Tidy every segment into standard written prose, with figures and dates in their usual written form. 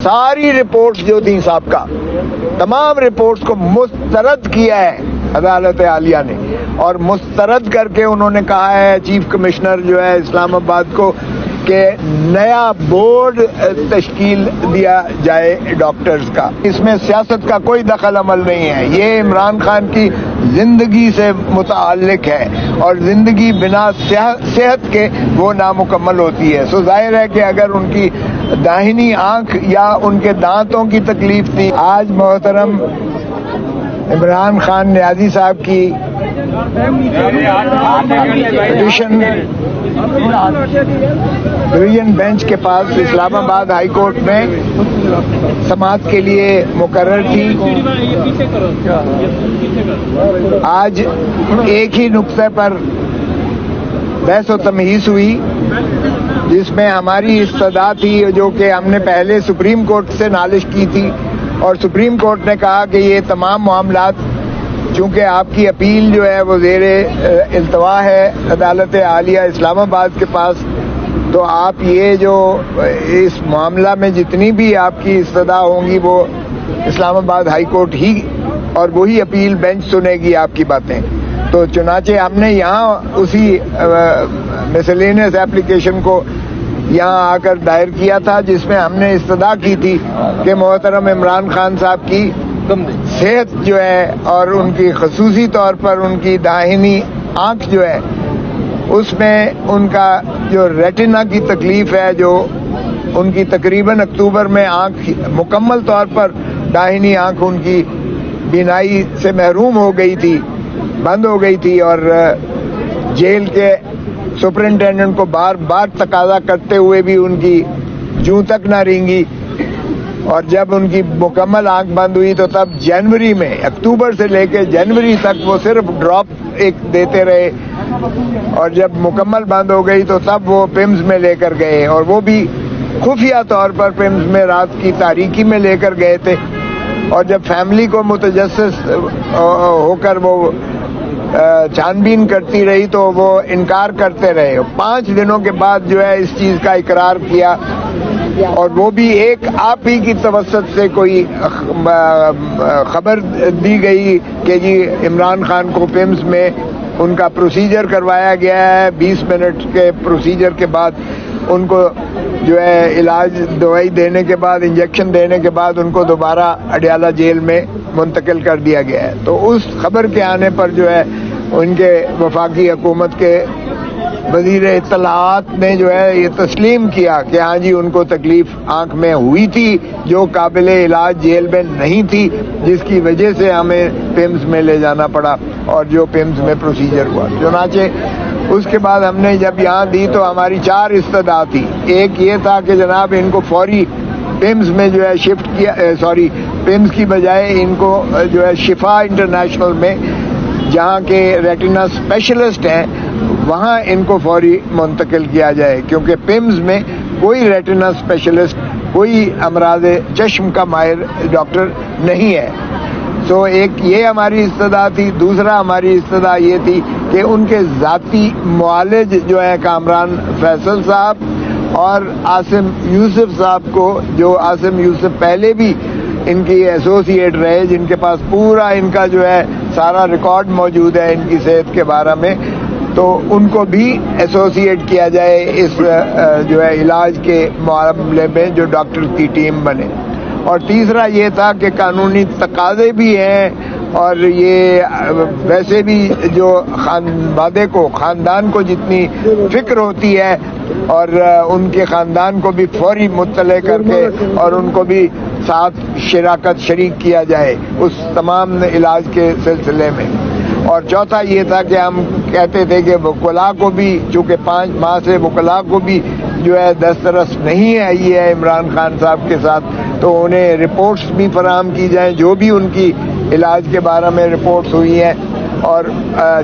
सारी रिपोर्ट्स जो थी सबका, तमाम रिपोर्ट्स को मुस्तरद किया है अदालत आलिया ने, और मुस्तरद करके उन्होंने कहा है चीफ कमिश्नर जो है इस्लामाबाद को कि नया बोर्ड तश्कील दिया जाए डॉक्टर्स का। इसमें सियासत का कोई दखल अमल नहीं है, ये इमरान खान की जिंदगी से मुताल्लिक है और जिंदगी बिना सेहत के वो नामुकम्मल होती है। सो जाहिर है कि अगर उनकी दाहिनी आंख या उनके दांतों की तकलीफ थी, आज मोहतरम इमरान खान नियाज़ी साहब की पिटीशन डिवीजन बेंच के पास इस्लामाबाद हाई कोर्ट में समाअत के लिए मुकर्रर थी। आज एक ही नुक्ते पर बहस व तमहीस हुई, जिसमें हमारी इस्तदा थी जो कि हमने पहले सुप्रीम कोर्ट से नालिश की थी, और सुप्रीम कोर्ट ने कहा कि ये तमाम मामलात चूँकि आपकी अपील जो है वो ज़ेरे इल्तवा है अदालत आलिया इस्लामाबाद के पास, तो आप ये जो इस मामला में जितनी भी आपकी इस्तदा होंगी वो इस्लामाबाद हाई कोर्ट ही और वही अपील बेंच सुनेगी आपकी बातें। तो चुनाचे हमने यहाँ उसी मिसलेनियस एप्लीकेशन को यहाँ आकर दायर किया था, जिसमें हमने इस्तदा की थी कि मोहतरम इमरान खान साहब की सेहत जो है और उनकी खसूसी तौर पर उनकी दाहिनी आँख जो है उसमें उनका जो रेटिना की तकलीफ है, जो उनकी तकरीबन अक्टूबर में आँख मुकम्मल तौर पर दाहिनी आँख उनकी बीनाई से महरूम हो गई थी, बंद हो गई थी, और जेल के सुपरिंटेंडेंट को बार बार तकाजा करते हुए भी उनकी जूं तक ना रेंगी, और जब उनकी मुकम्मल आंख बंद हुई तो तब जनवरी में, अक्टूबर से लेकर जनवरी तक वो सिर्फ ड्रॉप एक देते रहे, और जब मुकम्मल बंद हो गई तो तब वो पिम्स में लेकर गए, और वो भी खुफिया तौर पर पिम्स में रात की तारीकी में लेकर गए थे। और जब फैमिली को मुतजस्सिस होकर वो छानबीन करती रही तो वो इनकार करते रहे। 5 दिनों के बाद जो है इस चीज़ का इकरार किया, और वो भी एक आप ही की तवस्सुत से कोई खबर दी गई कि जी इमरान खान को पिम्स में उनका प्रोसीजर करवाया गया है। 20 मिनट के प्रोसीजर के बाद उनको जो है इलाज दवाई देने के बाद, इंजेक्शन देने के बाद उनको दोबारा अडयाला जेल में मुंतकिल कर दिया गया है। तो उस खबर के आने पर जो है उनके वफाकी हुकूमत के वज़ीर इत्तलाआत ने जो है ये तस्लीम किया कि हाँ जी उनको तकलीफ आंख में हुई थी जो काबिल इलाज जेल में नहीं थी, जिसकी वजह से हमें पिम्स में ले जाना पड़ा और जो पिम्स में प्रोसीजर हुआ। चुनाचे उसके बाद हमने जब यहाँ दी तो हमारी 4 इस्तदा थी। एक ये था कि जनाब इनको फौरी पिम्स में जो है शिफ्ट किया, पिम्स की बजाय इनको जो है शिफा इंटरनेशनल में जहाँ के रेटिना स्पेशलिस्ट हैं वहाँ इनको फौरी मुंतकिल किया जाए, क्योंकि पिम्स में कोई रेटिना स्पेशलिस्ट, कोई अमराज चश्म का माहिर डॉक्टर नहीं है। तो एक ये हमारी इस्तदा थी। दूसरा हमारी इस्तदा ये थी कि उनके ज़ाती मुआलिज जो है कामरान फैसल साहब और आसिम यूसुफ साहब को, जो आसिम यूसुफ पहले भी इनकी एसोसिएट रहे, जिनके पास पूरा इनका जो है सारा रिकॉर्ड मौजूद है इनकी सेहत के बारे में, तो उनको भी एसोसिएट किया जाए इस जो है इलाज के मामले में जो डॉक्टर की टीम बने। और तीसरा ये था कि कानूनी तकाज़े भी हैं, और ये वैसे भी जो ख़ानदान को जितनी फ़िक्र होती है और उनके ख़ानदान को भी फौरी मुत्तले करके और उनको भी साथ शिराकत शरीक किया जाए उस तमाम इलाज के सिलसिले में। और चौथा ये था कि हम कहते थे कि वकला को भी, चूँकि 5 माह से वकला को भी जो है दस्तरस नहीं है ये है इमरान खान साहब के साथ, तो उन्हें रिपोर्ट्स भी फराहम की जाएं जो भी उनकी इलाज के बारे में रिपोर्ट्स हुई हैं, और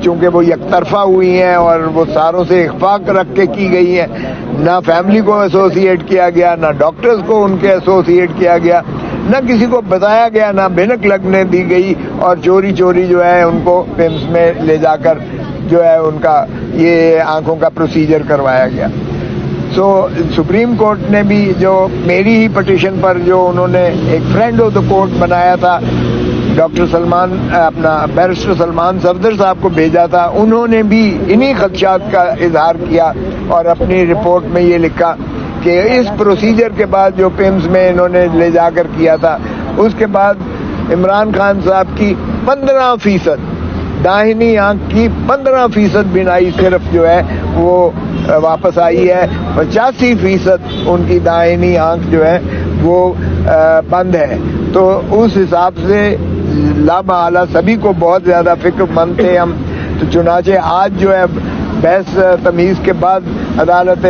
चूँकि वो यकतरफा हुई हैं और वो सारों से इख्फाक रख के की गई हैं, ना फैमिली को एसोसिएट किया गया, ना डॉक्टर्स को उनके एसोसिएट किया गया, न किसी को बताया गया, ना भनक लगने दी गई, और चोरी चोरी जो है उनको पिम्स में ले जाकर जो है उनका ये आंखों का प्रोसीजर करवाया गया। سو سپریم کورٹ نے بھی جو میری ہی پٹیشن پر جو انہوں نے ایک فرینڈ آف دا کورٹ بنایا تھا ڈاکٹر سلمان اپنا بیرسٹر سلمان صفدر صاحب کو بھیجا تھا, انہوں نے بھی انہی خدشات کا اظہار کیا اور اپنی رپورٹ میں یہ لکھا کہ اس پروسیجر کے بعد جو پیمز میں انہوں نے لے جا کر کیا تھا, اس کے بعد عمران خان صاحب کی 15% داہنی آنکھ کی 15% بینائی صرف جو ہے وہ واپس آئی ہے, 85% ان کی داہنی آنکھ جو ہے وہ بند ہے. تو اس حساب سے لامحالہ سبھی کو بہت زیادہ فکر مند تھے ہم. تو چنانچہ آج جو ہے بحث تمیز کے بعد عدالت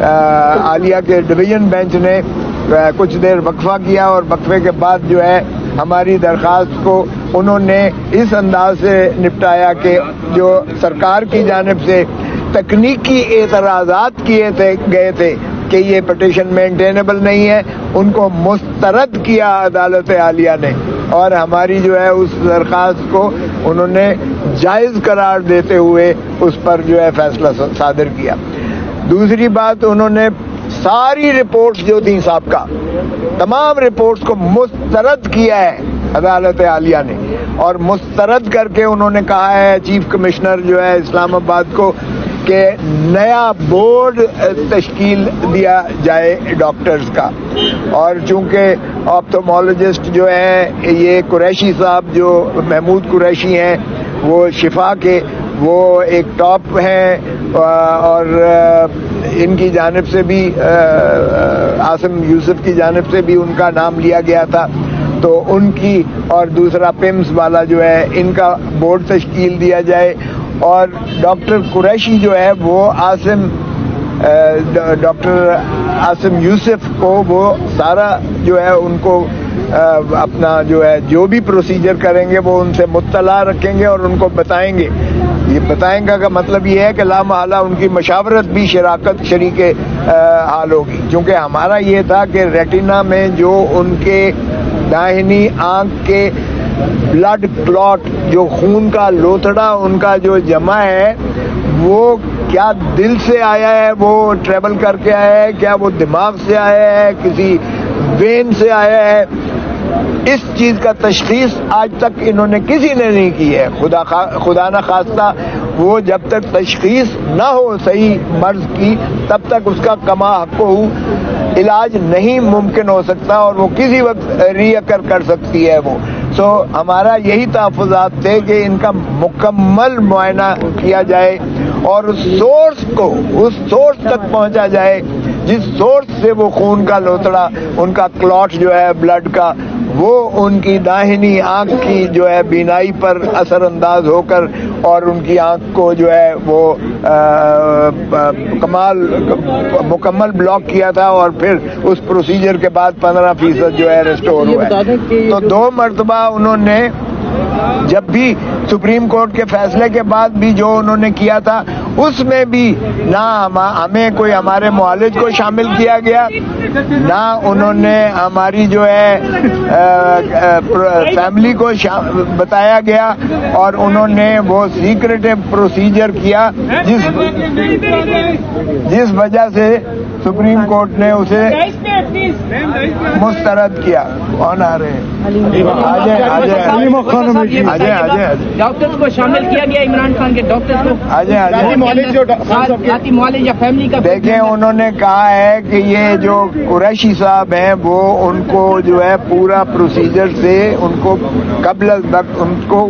عالیہ کے ڈویژن بینچ نے کچھ دیر وقفہ کیا اور وقفے کے بعد جو ہے ہماری درخواست کو انہوں نے اس انداز سے نپٹایا کہ جو سرکار کی جانب سے تکنیکی اعتراضات کیے گئے تھے کہ یہ پٹیشن مینٹینیبل نہیں ہے, ان کو مسترد کیا عدالت عالیہ نے, اور ہماری جو ہے اس درخواست کو انہوں نے جائز قرار دیتے ہوئے اس پر جو ہے فیصلہ صادر کیا. دوسری بات, انہوں نے ساری رپورٹس جو تھیں سابقہ تمام رپورٹس کو مسترد کیا ہے عدالت عالیہ نے, اور مسترد کر کے انہوں نے کہا ہے چیف کمشنر جو ہے اسلام آباد کو کہ نیا بورڈ تشکیل دیا جائے ڈاکٹرز کا. اور چونکہ آپتھالمولوجسٹ جو ہیں یہ قریشی صاحب جو محمود قریشی ہیں وہ شفا کے وہ ایک ٹاپ ہیں, اور ان کی جانب سے بھی عاصم یوسف کی جانب سے بھی ان کا نام لیا گیا تھا, تو ان کی اور دوسرا پیمز والا جو ہے ان کا بورڈ تشکیل دیا جائے. اور ڈاکٹر قریشی جو ہے وہ ڈاکٹر عاصم یوسف کو وہ سارا جو ہے ان کو اپنا جو ہے جو بھی پروسیجر کریں گے وہ ان سے مطلع رکھیں گے اور ان کو بتائیں گے. یہ بتائیں گا کا مطلب یہ ہے کہ لامحالہ ان کی مشاورت بھی شریک حال ہوگی, کیونکہ ہمارا یہ تھا کہ ریٹینا میں جو ان کے داہنی آنکھ کے بلڈ کلاٹ جو خون کا لوتھڑا ان کا جو جمع ہے وہ کیا دل سے آیا ہے, وہ ٹریول کر کے آیا ہے, کیا وہ دماغ سے آیا ہے, کسی وین سے آیا ہے, اس چیز کا تشخیص آج تک انہوں نے کسی نے نہیں کی ہے. خدا نہ خواستہ وہ جب تک تشخیص نہ ہو صحیح مرض کی تب تک اس کا کما حقہ علاج نہیں ممکن ہو سکتا, اور وہ کسی وقت ری اکر کر سکتی ہے وہ. سو ہمارا یہی تحفظات تھے کہ ان کا مکمل معائنہ کیا جائے اور اس سورس تک پہنچا جائے جس سورس سے وہ خون کا لوتڑا ان کا کلاٹ جو ہے بلڈ کا وہ ان کی داہنی آنکھ کی جو ہے بینائی پر اثر انداز ہو کر اور ان کی آنکھ کو جو ہے وہ مکمل بلاک کیا تھا, اور پھر اس پروسیجر کے بعد 15% جو ہے ریسٹور ہوا ہے. تو 2 مرتبہ انہوں نے جب بھی سپریم کورٹ کے فیصلے کے بعد بھی جو انہوں نے کیا تھا اس میں بھی نہ ہمیں کوئی ہمارے معالج کو شامل کیا گیا, نہ انہوں نے ہماری جو ہے فیملی کو بتایا گیا, اور انہوں نے وہ سیکریٹو پروسیجر کیا جس وجہ سے سپریم کورٹ نے اسے مسترد کیا. کون آ رہے ہیں؟ ڈاکٹر کو شامل کیا گیا عمران خان کے ڈاکٹر کو معالج یا فیملی کا. دیکھیں انہوں نے کہا ہے کہ یہ جو قریشی صاحب ہیں وہ ان کو جو ہے پورا پروسیجر سے ان کو قبل وقت ان کو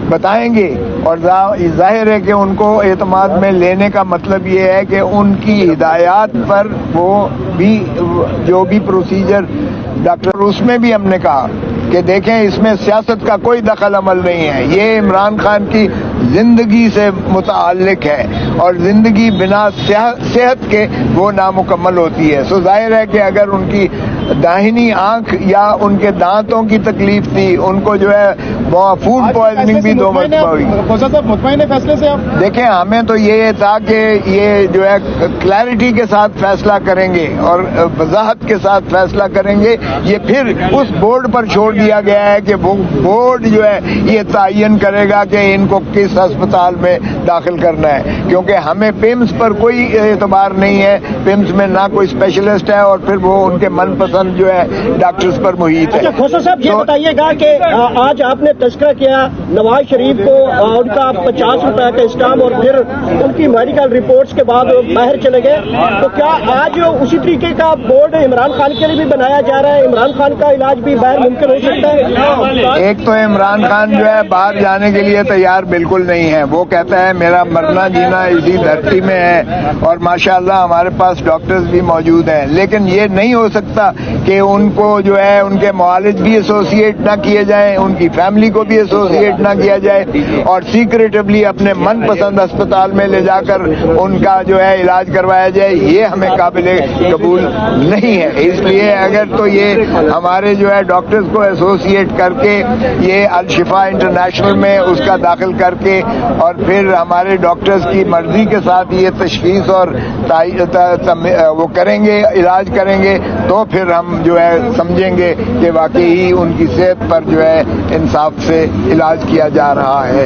بتائیں گے, اور ظاہر ہے کہ ان کو اعتماد میں لینے کا مطلب یہ ہے کہ ان کی ہدایات پر وہ بھی جو بھی پروسیجر ڈاکٹر اس میں بھی ہم نے کہا کہ دیکھیں اس میں سیاست کا کوئی دخل عمل نہیں ہے, یہ عمران خان کی زندگی سے متعلق ہے اور زندگی بنا صحت کے وہ نامکمل ہوتی ہے. سو ظاہر ہے کہ اگر ان کی داہنی آنکھ یا ان کے دانتوں کی تکلیف تھی, ان کو جو ہے फूड पॉइजनिंग भी 2 मरतबा हुई। खोसा साहब मुतमईन है फैसले से आप? देखें, हमें तो ये था कि ये जो है क्लैरिटी के साथ फैसला करेंगे और वजाहत के साथ फैसला करेंगे। ये फिर उस बोर्ड पर छोड़ दिया गया है कि वो बोर्ड जो है ये तयन करेगा कि इनको किस अस्पताल में दाखिल करना है, क्योंकि हमें पिम्स पर कोई एतबार नहीं है। पिम्स में ना कोई स्पेशलिस्ट है और फिर वो उनके मनपसंद जो है डॉक्टर्स पर मुहित है। अच्छा खोसा साहब, ये बताइएगा कि आज आपने तस्करा किया नवाज शरीफ को, उनका 50 रुपए का स्टाम्प और फिर उनकी मेडिकल रिपोर्ट्स के बाद बाहर चले गए, तो क्या आज उसी तरीके का बोर्ड इमरान खान के लिए भी बनाया जा रहा है? इमरान खान का इलाज भी बाहर मुमकिन हो सकता है? एक तो इमरान खान जो है बाहर जाने के लिए तैयार बिल्कुल नहीं है। वो कहता है मेरा मरना जीना इसी धरती में है और माशाअल्लाह हमारे पास डॉक्टर्स भी मौजूद हैं, लेकिन ये नहीं हो सकता कि उनको जो है उनके मुआलिज भी एसोसिएट ना किए जाएं, उनकी फैमिली को भी एसोसिएट ना किया जाए और सीक्रेटिवली अपने मनपसंद अस्पताल में ले जाकर उनका जो है इलाज करवाया जाए। ये हमें काबिल कबूल नहीं है। इसलिए अगर तो ये हमारे जो है डॉक्टर्स को एसोसिएट करके ये अल-शिफा इंटरनेशनल में उसका दाखिल करके और फिर हमारे डॉक्टर्स की मर्जी के साथ ये तशखीस और वो करेंगे, इलाज करेंगे, तो फिर हम जो है समझेंगे कि वाकई उनकी सेहत पर जो है इंसाफ से इलाज किया जा रहा है।